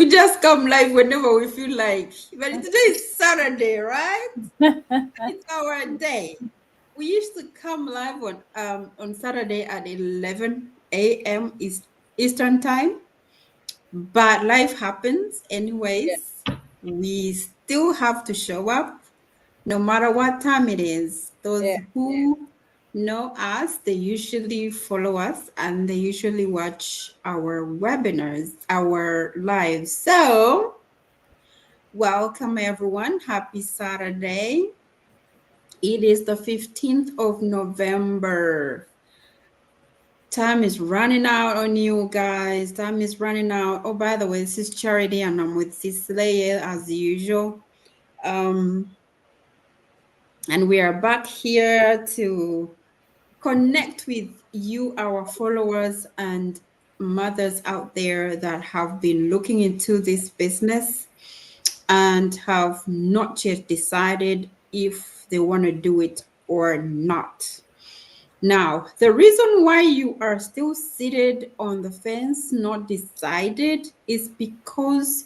We just come live whenever we feel like. But today is Saturday, right? It's our day. We used to come live on Saturday at 11 a.m. Eastern time, but life happens Yeah, anyways. We still have to show up no matter what time it is. Those yeah. who know us, they usually follow us and they usually watch our webinars, our lives. So, welcome everyone. Happy Saturday. It is the 15th of November. Time is running out on you guys. Time is running out. Oh, by the way, this is Charity and I'm with Cecilia as usual. Um, and we are back here to connect with you, our followers and mothers out there that have been looking into this business and have not yet decided if they want to do it or not. Now, the reason why you are still seated on the fence, not decided, is because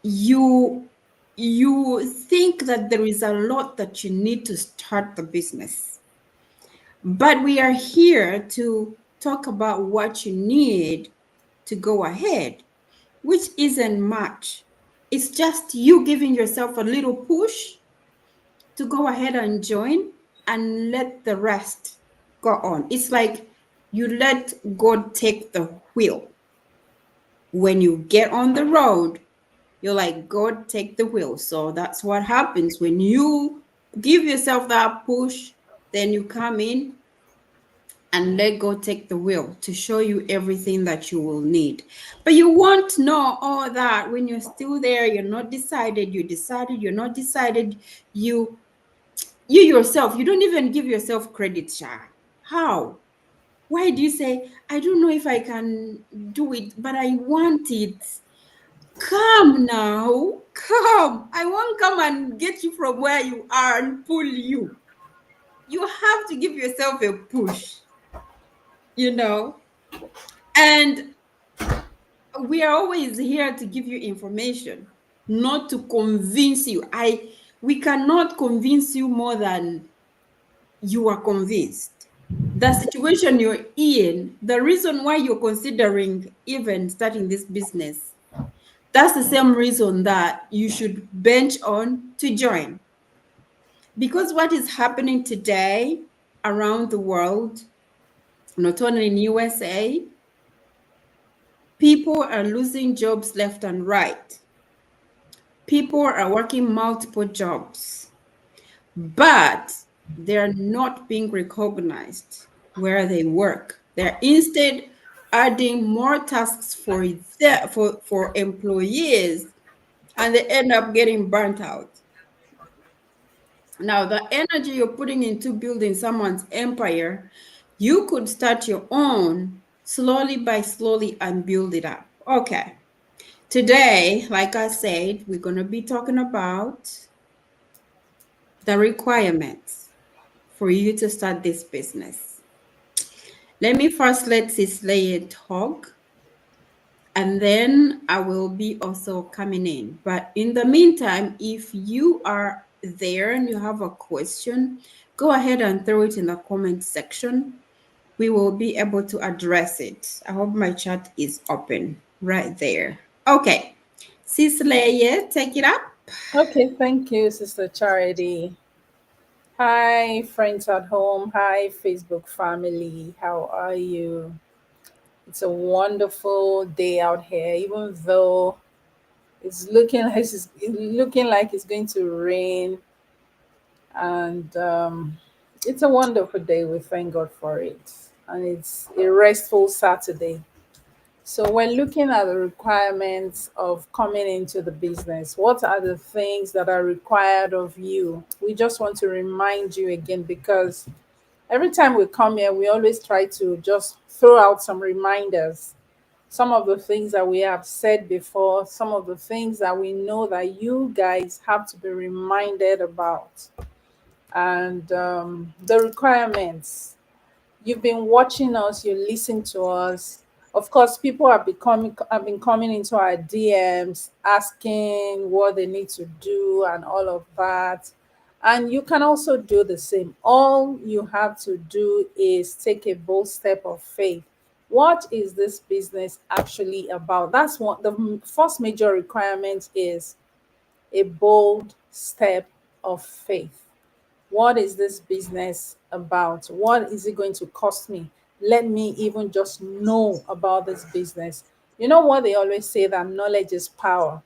you you think that there is a lot that you need to start the business. But we are here to talk about what you need to go ahead, which isn't much. It's just you giving yourself a little push to go ahead and join and let the rest go on. It's like you let God take the wheel. When you get on the road, you're like, God, take the wheel. So that's what happens when you give yourself that push, then you come in and let God take the wheel to show you everything that you will need. But you won't know all that when you're still there. You're not decided. You decided. You're not decided. You yourself. You don't even give yourself credit, Sha. How? Why do you say, I don't know if I can do it, but I want it? Come now, come. I won't come and get you from where you are and pull you. You have to give yourself a push, you know? And we are always here to give you information, not to convince you. We cannot convince you more than you are convinced. The situation you're in, the reason why you're considering even starting this business, that's the same reason that you should bench on to join. Because what is happening today around the world, not only in USA, people are losing jobs left and right. People are working multiple jobs, but they're not being recognized where they work. They're instead adding more tasks for employees, and they end up getting burnt out. Now, the energy you're putting into building someone's empire, you could start your own slowly by slowly and build it up. Okay. Today, like I said, we're going to be talking about the requirements for you to start this business. Let me first let Cecilia talk, and then I will be also coming in. But in the meantime, if you are there and you have a question, go ahead and throw it in the comment section. We will be able to address it. I hope my chat is open right there. Okay, Cecilia, take it up. Okay, thank you, Sister Charity. Hi, friends at home. Hi, Facebook family. How are you? It's a wonderful day out here, even though it's looking like it's going to rain, and it's a wonderful day. We thank God for it, and it's a restful Saturday. So when looking at the requirements of coming into the business, what are the things that are required of you? We just want to remind you again, because every time we come here, we always try to just throw out some reminders. Some of the things that we have said before, some of the things that we know that you guys have to be reminded about. And the requirements. You've been watching us, you listen to us, Of course, people have been coming into our DMs asking what they need to do and all of that. And you can also do the same. All you have to do is take a bold step of faith. What is this business actually about? That's what the first major requirement is, a bold step of faith. What is this business about? What is it going to cost me? Let me even just know about this business. You know what they always say, that knowledge is power.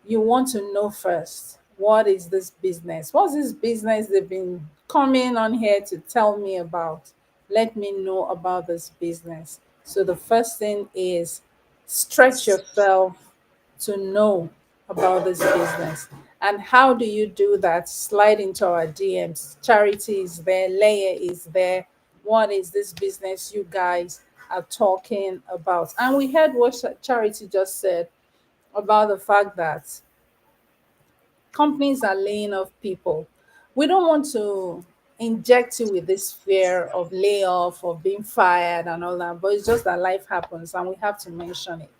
You want to know first, what is this business? What's this business they've been coming on here to tell me about? Let me know about this business. So the first thing is, stretch yourself to know about this business. And how do you do that? Slide into our DMs. Charity is there, Leia is there. What is this business you guys are talking about? And we heard what Charity just said about the fact that companies are laying off people. We don't want to inject you with this fear of layoff or being fired and all that, but it's just that life happens and we have to mention it.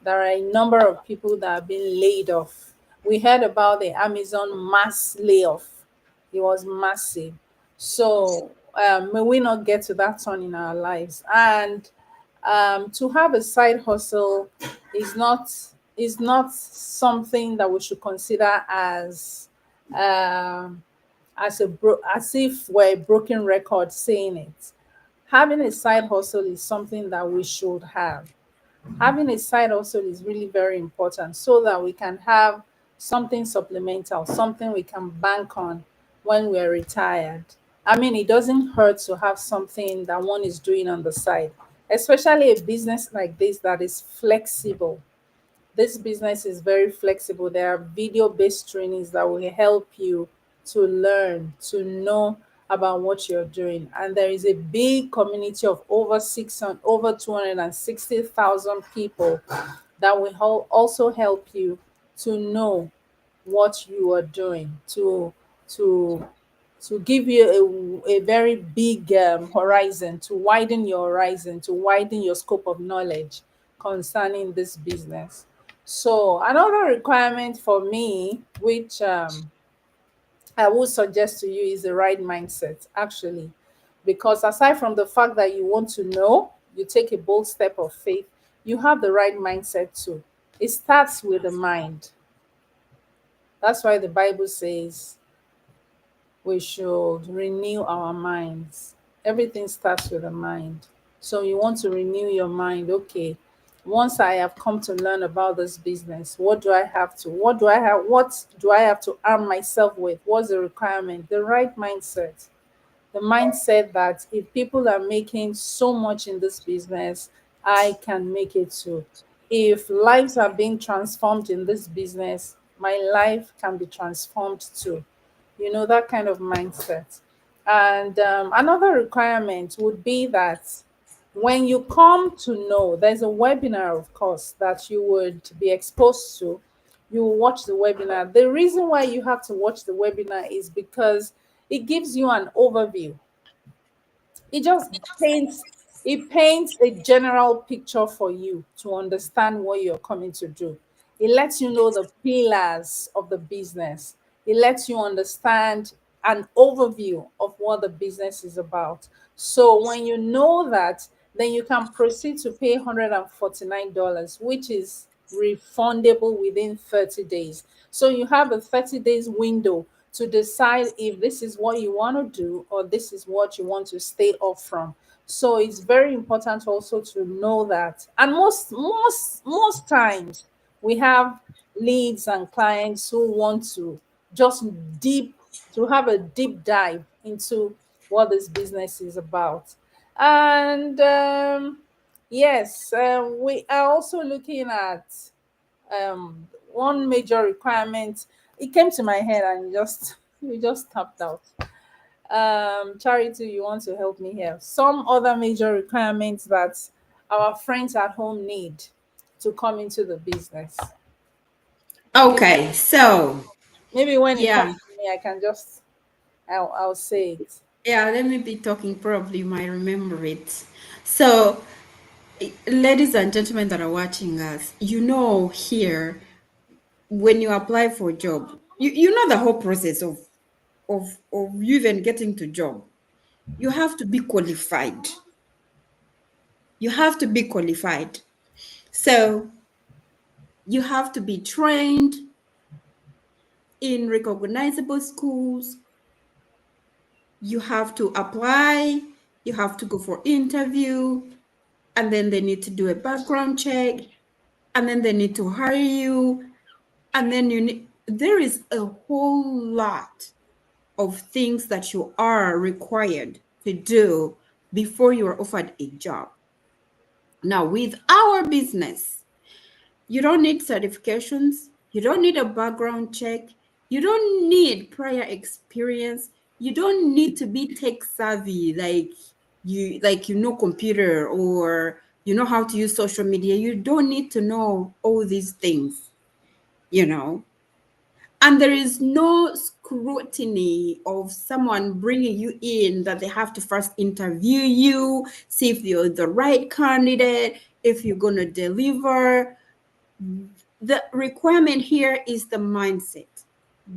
There are a number of people that have been laid off. We heard about the Amazon mass layoff, it was massive. So may we not get to that turn in our lives. And to have a side hustle is not is not something that we should consider um, as if we're a broken record saying it. Having a side hustle is something that we should have. Having a side hustle is really very important so that we can have something supplemental, something we can bank on when we're retired. I mean, it doesn't hurt to have something that one is doing on the side, especially a business like this that is flexible. This business is very flexible. There are video based trainings that will help you to learn, to know about what you're doing. And there is a big community of over 260,000 people that will also help you to know what you are doing, to give you a very big horizon, to widen your horizon, to widen your scope of knowledge concerning this business. So another requirement for me, which I would suggest to you, is the right mindset, actually. Because aside from the fact that you want to know, you take a bold step of faith, you have the right mindset too. It starts with the mind. That's why the Bible says we should renew our minds. Everything starts with the mind. So you want to renew your mind. Okay, once I have come to learn about this business, what do I have to arm myself with? What's the requirement? The right mindset. The mindset that if people are making so much in this business, I can make it too. If lives are being transformed in this business, my life can be transformed too. You know, that kind of mindset. And another requirement would be that when you come to know, there's a webinar, of course, that you would be exposed to. You will watch the webinar. The reason why you have to watch the webinar is because it gives you an overview. It just paints it paints a general picture for you to understand what you're coming to do. It lets you know the pillars of the business. It lets you understand an overview of what the business is about. So when you know that, then you can proceed to pay $149, which is refundable within 30 days. So you have a 30 days window to decide if this is what you want to do or this is what you want to stay off from. So it's very important also to know that. And most times we have leads and clients who want to just deep to have a deep dive into what this business is about. And yes, we are also looking at one major requirement. It came to my head and just we just tapped out. Charity, you want to help me here? Some other major requirements that our friends at home need to come into the business. Maybe, Okay, so maybe when it comes yeah, to me, I can just I'll say it. yeah, let me be talking, probably you might remember it. So Ladies and gentlemen that are watching us, here when you apply for a job, you know the whole process of you even getting to job. You have to be qualified. You have to be qualified. So you have to be trained in recognizable schools. You have to apply. You have to go for interview, and then they need to do a background check, and then they need to hire you, and then there is a whole lot of things that you are required to do before you are offered a job. Now, with our business, you don't need certifications, you don't need a background check, you don't need prior experience, you don't need to be tech savvy, like computer, or you know how to use social media. You don't need to know all these things, you know. And there is no scrutiny of someone bringing you in that they have to first interview you, see if you're the right candidate, if you're going to deliver. The requirement here is the mindset.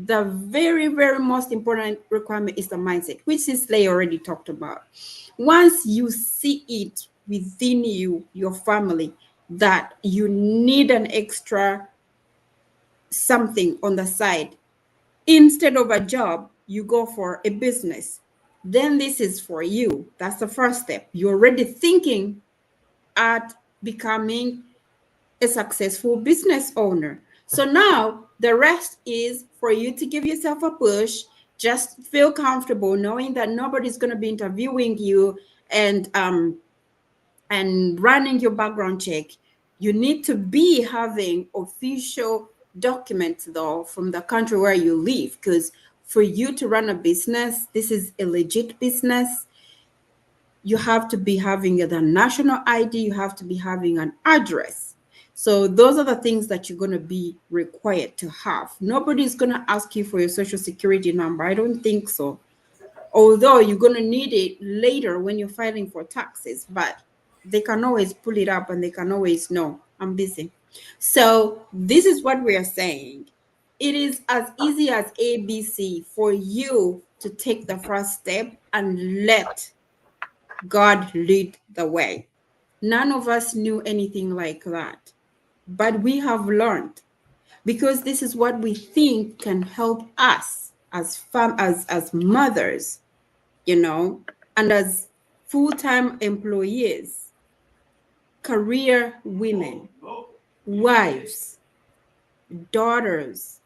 The very, very most important requirement is the mindset, which Sisley already talked about. Once you see it within you, your family, that you need an extra something on the side, instead of a job, you go for a business. Then this is for you. That's the first step. You're already thinking at becoming a successful business owner. So now the rest is for you to give yourself a push. Just feel comfortable knowing that nobody's going to be interviewing you and running your background check. You need to be having official documents though from the country where you live, because for you to run a business, this is a legit business. You have to be having the national ID, you have to be having an address. So those are the things that you're going to be required to have. Nobody's going to ask you for your social security number. I don't think so. Although you're going to need it later when you're filing for taxes, but they can always pull it up and they can always know I'm busy. So this is what we are saying. It is as easy as ABC for you to take the first step and let God lead the way. None of us knew anything like that, but we have learned, because this is what we think can help us as mothers, and as full-time employees, career women, wives, daughters.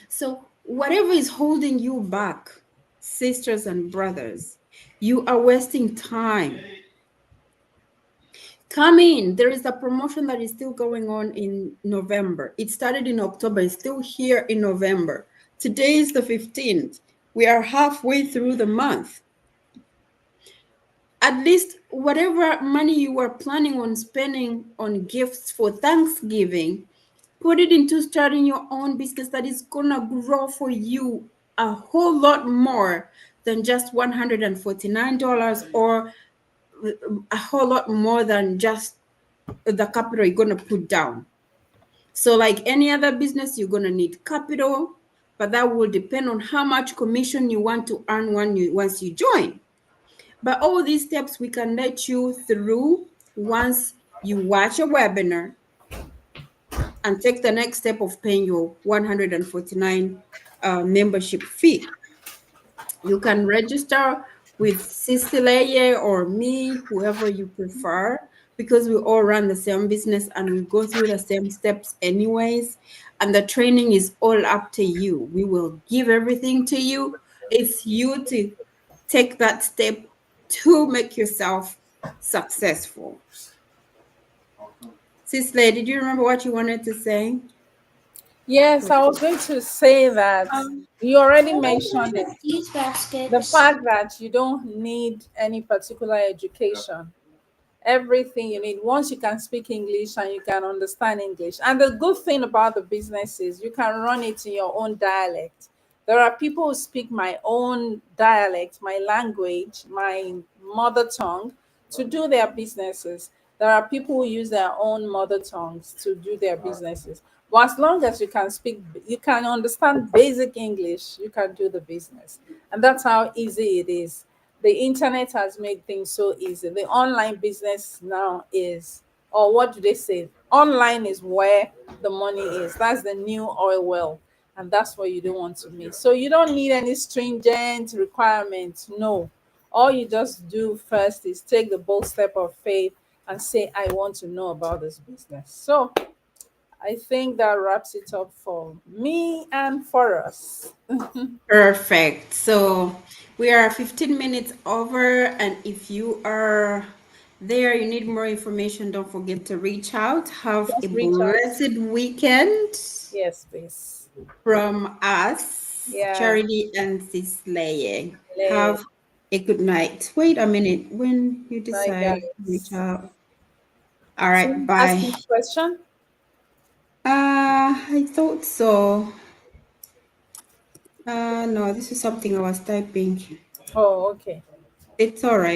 So whatever is holding you back, sisters and brothers, you are wasting time. Come in. There is a promotion that is still going on in November. It started in October. It's still here in November. Today is the 15th. We are halfway through the month. At least whatever money you were planning on spending on gifts for Thanksgiving, put it into starting your own business that is gonna grow for you a whole lot more than just $149, or a whole lot more than just the capital you're gonna put down. So like any other business, you're gonna need capital, but that will depend on how much commission you want to earn once you join. But all these steps we can let you through once you watch a webinar and take the next step of paying your 149 membership fee. You can register with Sisileye or me, whoever you prefer, because we all run the same business and we go through the same steps anyways. And the training is all up to you. We will give everything to you. It's you to take that step to make yourself successful. Sisley, did you remember what you wanted to say? Yes, I was going to say that you already mentioned it. These baskets. The fact that you don't need any particular education. Everything you need, once you can speak English and you can understand English. And the good thing about the business is you can run it in your own dialect. There are people who speak my own dialect, my language, my mother tongue. to do their businesses. There are people who use their own mother tongues to do their businesses. But as long as you can speak, you can understand basic English, you can do the business. And that's how easy it is. The internet has made things so easy. The online business now is, or what do they say? Online is where the money is. That's the new oil well. And that's what you don't want to miss. So you don't need any stringent requirements. No. All you just do first is take the bold step of faith and say, I want to know about this business. So I think that wraps it up for me and for us. Perfect. So we are 15 minutes over, and if you are there, you need more information, don't forget to reach out. Have a Just reach out. blessed weekend Yes, please. from us, Yeah. Charity and Cisleye. Lay. Have a good night. Wait a minute. When you Bye, decide to reach guys. out. All right. Someone ask Bye. me a question? I thought so. No, this is something I was typing. Oh, okay. It's all right.